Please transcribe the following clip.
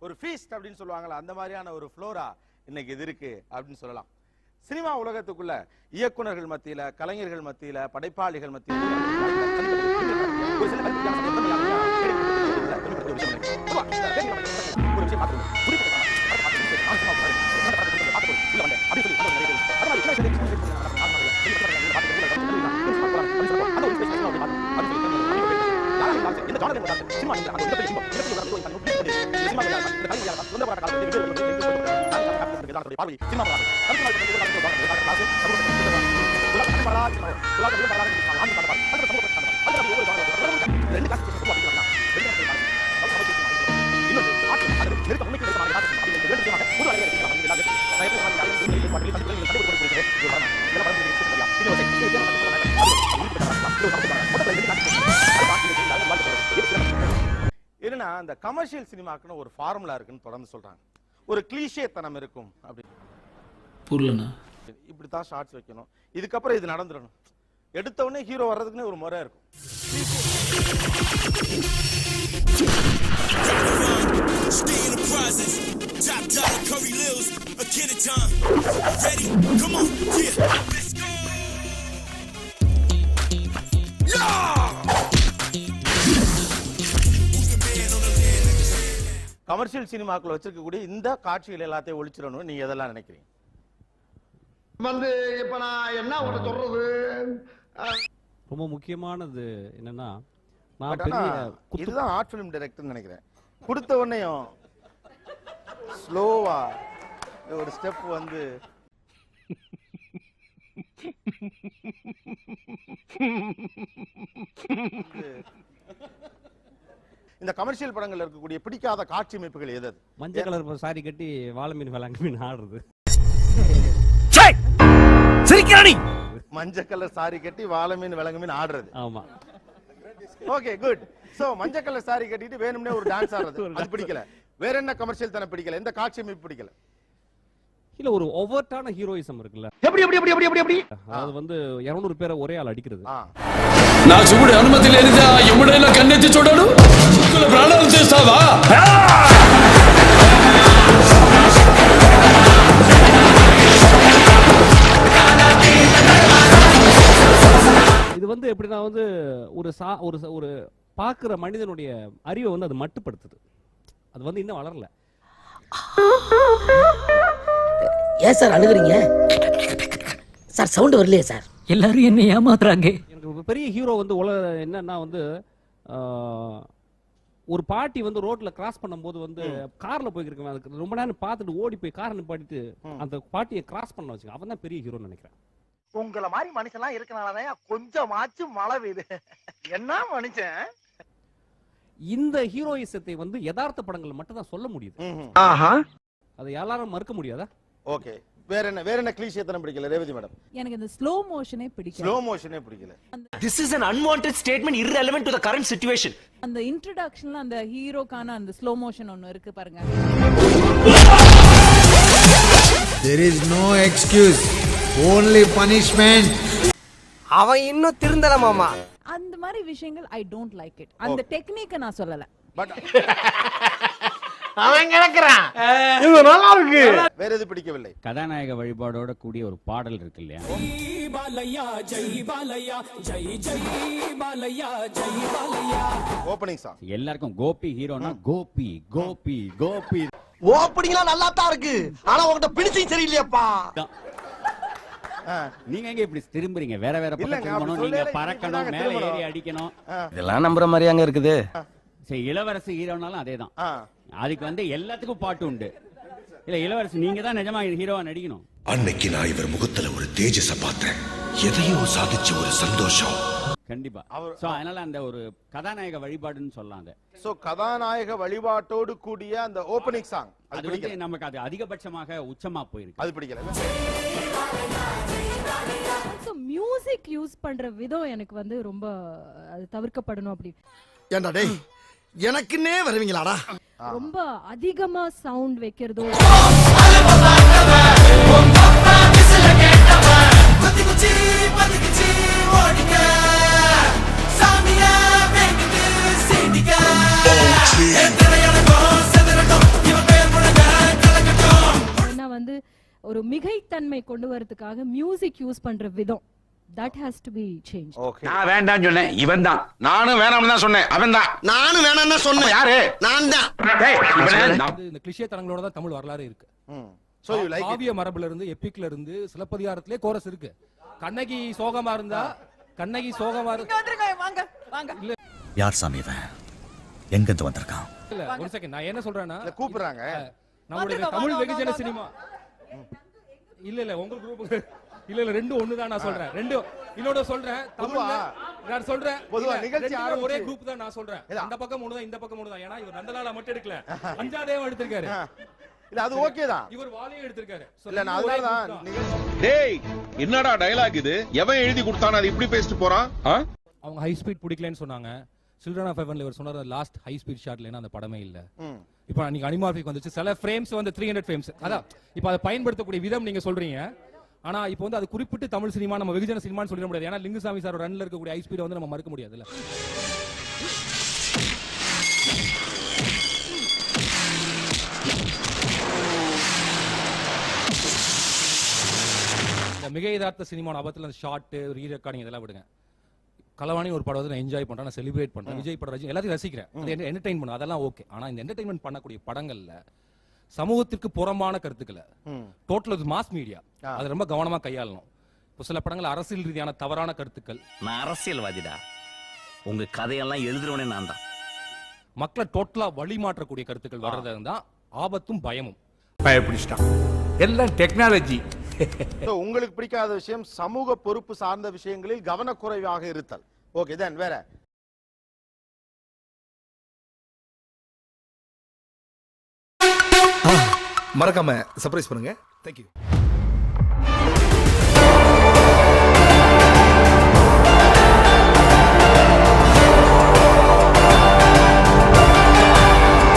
ஒரு ஃபீஸ்ட் அப்படின்னு சொல்லுவாங்கல்ல, அந்த மாதிரியான ஒரு ஃப்ளோரா இன்னைக்கு இது இருக்கு அப்படின்னு சொல்லலாம். சினிமா உலகத்துக்குள்ள இயக்குனர்கள் மத்தியில, கலைஞர்கள் மத்தியில, படைப்பாளிகள் மத்தியில என்னன்னா அந்த கமர்ஷியல் சினிமாக்குன்னு ஒரு ஃபார்முலா இருக்குன்னு தொடர்ந்து சொல்றாங்க. ஒரு கிளீஷே தனம் இருக்கும் அப்படி. புரியலண்ணா. இப்படித்தான் ஷார்ட்ஸ் வைக்கணும், இதுக்கப்புறம் இது நடந்துடணும், எடுத்த உடனே ஹீரோ வர்றதுக்குன்னு ஒரு முறை இருக்கும். கமர்ஷியல் சினிமாக்குள்ள வச்சிருக்கக்கூடிய இந்த காட்சிகள் எல்லாத்தையும் ஒழிச்சிடணும். நீங்க எதெல்லாம் நினைக்கிறீங்க? இப்ப நான் என்ன உங்களை சொல்றது, ரொம்ப முக்கியமானது என்னன்னா, இதுதான் ஆர்ட் ஃபிலிம் டைரக்டர் நினைக்கிறேன். கொடுத்த உடனேயும் ஸ்லோவா ஒரு ஸ்டெப் வந்து இந்த கமர்ஷியல் படங்கள்ல இருக்கக்கூடிய பிடிக்காத காட்சி அமைப்புகள் எது? மஞ்சள் கலர் சாரி கட்டி வாழை மீன் விளங்க மீன் ஆடுறது. மஞ்சள் கலர் சாரி கட்டி வாழை மீன் விளங்க மீன் ஆடுறது. ஆமா, ஓகே, குட். சோ மஞ்சள் கலர் சாரி கட்டிட்டு வேணும்னே ஒரு டான்ஸ் ஆடுறது, அது பிடிக்கல. வேற என்ன கமர்ஷியல் தான பிடிக்கல? எந்த காட்சி அமைப்பு பிடிக்கல? இல்ல, ஒரு ஓவர்ட்டான ஹீரோயிசம் இருக்குல்ல. எப்படி எப்படி எப்படி எப்படி எப்படி அது வந்து 200 பேரை ஒரே ஆள் அடிக்கிறது. నా చూడు అనుమతి లేనిదా ఎముడైనా కన్నెత్తి చూడడు. చుక్కుల ప్రాణాలు చేస్తావా? இது வந்து எப்படின்னா வந்து ஒரு பாக்குற மனிதனுடைய அறிவை வந்து அது மட்டுப்படுத்துது. அது வந்து இன்னும் வளரல. ஏன் சார் அழுகுறீங்க சார்? சவுண்ட் வரலையே சார்? எல்லாரும் என்ன ஏமாத்துறாங்க. எனக்கு பெரிய ஹீரோ வந்து என்னன்னா வந்து ஒரு பாட்டி வந்து ரோட்ல கிராஸ் பண்ணும்போது வந்து கார்ல போய்க்கிருக்கேன், அதுக்கு ரொம்ப நேரம் பார்த்துட்டு ஓடி போய் காரை நிப்பாட்டிட்டு அந்த பாட்டியை கிராஸ் பண்ண வச்சுக்க, அவன் தான் பெரிய ஹீரோன்னு நினைக்கிறேன். உங்களை மாதிரி மனுஷன்லாம் இருக்கனாலதான் கொஞ்சமாச்சும் மழை பெய்யுது. என்ன மனுஷன்? இந்த ஹீரோயிசத்தை வந்து யதார்த்த படங்கள் மட்டும் தான் சொல்ல முடியுது. அதை எல்லாரும் மறுக்க முடியாதா? ஓகே, வேற என்ன கிளீஷே தான பிடிக்கல ரேவதி மேடம்? எனக்கு இந்த ஸ்லோ மோஷனே பிடிக்கல. ஸ்லோ மோஷனே பிடிக்கல. This is an unwanted statement irrelevant to the current situation. அந்த இன்ட்ரோடக்ஷன்ல அந்த ஹீரோக்கான அந்த ஸ்லோ மோஷன் ஒன்னு இருக்கு பாருங்க. There is no excuse, only punishment. அவன் இன்னும் திருந்தல மாமா. அந்த மாதிரி விஷயங்கள் I don't like it. அந்த டெக்னிக்கை நான் சொல்லல. பட் அவன் கிடக்குறான், இது நல்லா இருக்கு. வேற எது பிடிக்கவில்லை? கதாநாயக வழிபாடோட கூடிய ஒரு பாடல் இருக்கு இல்லையா? Opening song. எல்லாருக்கும் கோபி ஹீரோனா கோபி கோபி கோபி. ஓப்பனிங்லாம் நல்லா தான் இருக்கு, ஆனா உன்கிட்ட பிடிச்சும் சரியில்லையாப்பா. நீங்க எங்க இப்படி திரும்புறீங்க? வேற வேற பக்கம் திரும்பணும், நீங்க பறக்கணும், மேல ஏறி அடிக்கணும். இதெல்லாம் நம்புற மாதிரியாங்க இருக்குது. சரி, இளவரசி ஹீரோனாலும் அதேதான். அதுக்கு வந்து எல்லாத்துக்கும் பாட்டு உண்டு. இல்ல இளவரசி நீங்க தான் நிஜமா ஹீரோவா நடிக்கணும். அன்னைக்கு நான் இவர் முகத்துல ஒரு தேஜஸ பார்த்தேன், எதையோ சாதிச்ச ஒரு சந்தோஷம். கண்டிப்பா. சோ அதனால அந்த ஒரு கதாநாயக வழிபாடுன்னு சொல்லலாம். அந்த சோ கதாநாயக வழிபாட்டோடு கூடிய அந்த ஓப்பனிங் சாங் அது வந்து நமக்கு அது அதிகபட்சமாக உச்சமா போயிருக்கு. அது பிடிக்கல. சோ மியூசிக் யூஸ் பண்ற விதம் எனக்கு வந்து ரொம்ப அது தவிர்க்கப்படணும். அப்படி ஏண்டா டேய், எனக்குன்னே வருவீங்களாடா? ரொம்ப அதிகமா சவுண்ட் வைக்கிறதோ, Oh, மிகைத்தன்மை கொண்டு வரதுக்காக மியூசிக் யூஸ் பண்ற விதம் that has to be changed. Okay நான் வேண்டாம்னு சொன்னேன், இவன் தான். நானும் வேணாம்னு தான் சொன்னேன், அவன் தான். நானும் வேணாம்னு தான் சொன்னேன். யாரு? நான் தான். இந்த கிளிஷே தரங்களோட தான் தமிழ் வரலாறு இருக்கு. சோ யூ லைக் காவிய மரபுல இருந்து எபிக்ல இருந்து சிலப்பதிகாரத்திலே கோரஸ் இருக்கு. கண்ணகி சோகமா இருந்தா கண்ணகி சோகமா வாங்க வாங்க. யார் சாமி இவன்? எங்க இருந்து வந்திருக்கான்? இல்ல ஒரு செகண்ட், நான் என்ன சொல்றேன்னா கூப்பிடுறாங்க நம்மளுடைய தமிழ் வெகுஜன சினிமா இல்ல உங்க குரூப் இல்ல ரெண்டும் ஒண்ணுதான். நான் சொல்றேன் ரெண்டு இன்னொரு சொல்றேன் தமிழ்ல நான் சொல்றேன் பொதுவா நிகழ்ச்சி ஒரே குரூப் தான். நான் சொல்றேன் அந்த பக்கம் ஒண்ணுதான் இந்த பக்கம் ஒண்ணுதான். ஏன்னா இவர் நந்தலாலா மட்டும் எடுக்கல, அஞ்சாதேவம் எடுத்திருக்காரு. இல்ல அது ஓகே தான், இவர் வாலியும் எடுத்திருக்காரு. இல்ல நான் அதனால தான் டேய் என்னடா டயலாக் இது? எவன் எழுதி கொடுத்தானே அது இப்படி பேசிட்டு போறான்? அவங்க ஹை ஸ்பீட் பிடிக்கலன்னு சொன்னாங்க. சில்ட்ரன் ஆஃப் ஹெவன்ல இவர் சொன்னார் லாஸ்ட் ஹை ஸ்பீட் ஷாட்ல அந்த படமே இல்ல. இப்போ நீங்க அனிமார்பிக் வந்துச்சு, சில ஃப்ரேம்ஸ் வந்து 300 ஃப்ரேம்ஸ். அதான் இப்போ அதை பயன்படுத்தக்கூடிய விதம் நீங்க சொல்றீங்க. ஆனா இப்போ வந்து அது குறிப்பிட்டு தமிழ் சினிமா நம்ம வெகுஜன சினிமான்னு சொல்லிட முடியாது. ஏன்னா லிங்குசாமி சார் ரன்ல இருக்கக்கூடிய ஹை ஸ்பீட் வந்து நம்ம மறுக்க முடியாதுல்ல. இந்த மிக யதார்த்த சினிமா ஆபத்துல அந்த ஷார்ட் ரீ ரெக்கார்டிங் இதெல்லாம் விடுங்க. கலவாணி ஒரு படம் வந்து நான் என்ஜாய் பண்றேன், நான் செலிப்ரேட் பண்றேன். விஜய் படம் ரஜினி எல்லாத்தையும் ரசிக்கிறேன், அது என்டர்டெயின் பண்ணும், அதெல்லாம் ஓகே. ஆனா இந்த என்டர்டெயின்மெண்ட் பண்ணக்கூடிய படங்கள்ல சமூகத்திற்கு புறம்பான கருத்துக்களை டோட்டல் மாஸ் மீடியா அது ரொம்ப கவனமா கையாளணும். இப்போ சில படங்கள் அரசியல் ரீதியான தவறான கருத்துக்கள். நான் அரசியல்வாதிடா, உங்க கதையெல்லாம் எழுதுறவனே நான் தான். மக்களை டோட்டலா வழி மாற்றக்கூடிய கருத்துக்கள் வர்றது தான் ஆபத்தும் பயமும். பயப்பிடிச்சிட்டான், எல்லாம் டெக்னாலஜி. உங்களுக்கு பிடிக்காத விஷயம் சமூக பொறுப்பு சார்ந்த விஷயங்களில் கவனக்குறைவாக இருத்தல். ஓகே தென் வேற மறக்காம சர்ப்ரைஸ் பண்ணுங்க. தேங்க்யூ.